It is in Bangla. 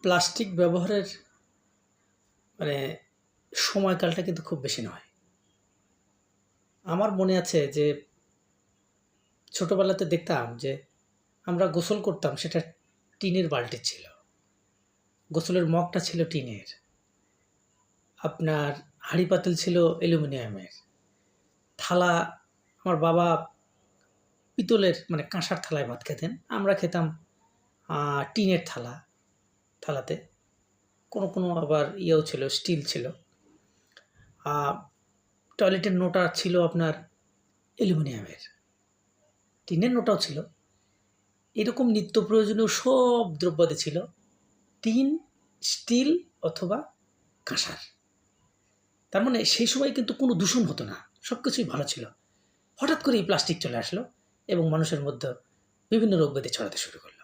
প্লাস্টিক ব্যবহারের মানে সময়কালটা কিন্তু খুব বেশি নয়। আমার মনে আছে যে ছোটবেলাতে দেখতাম যে আমরা গোসল করতাম, সেটা টিনের বালতি ছিল। গোসলের মগটা ছিল টিনের। আপনার হাঁড়ি পাতিল ছিল অ্যালুমিনিয়ামের। থালা আমার বাবা পিতলের কাঁসার থালায় ভাত খেতেন। আমরা খেতাম টিনের থালাতে। কোনো আবার ইয়েও ছিল, স্টিল ছিল। টয়লেটের নোটা ছিল আপনার অ্যালুমিনিয়ামের। টিনের নোটাও ছিল। এরকম নিত্য প্রয়োজনীয় সব দ্রব্যাদি ছিল টিন, স্টিল অথবা কাঁসার। তার মানে সেই সময় কিন্তু কোনো দূষণ হতো না, সব কিছুই ভালো ছিল। হঠাৎ করে এই প্লাস্টিক চলে আসলো এবং মানুষের মধ্যে বিভিন্ন রোগ ব্যাধি ছড়াতে শুরু করলো।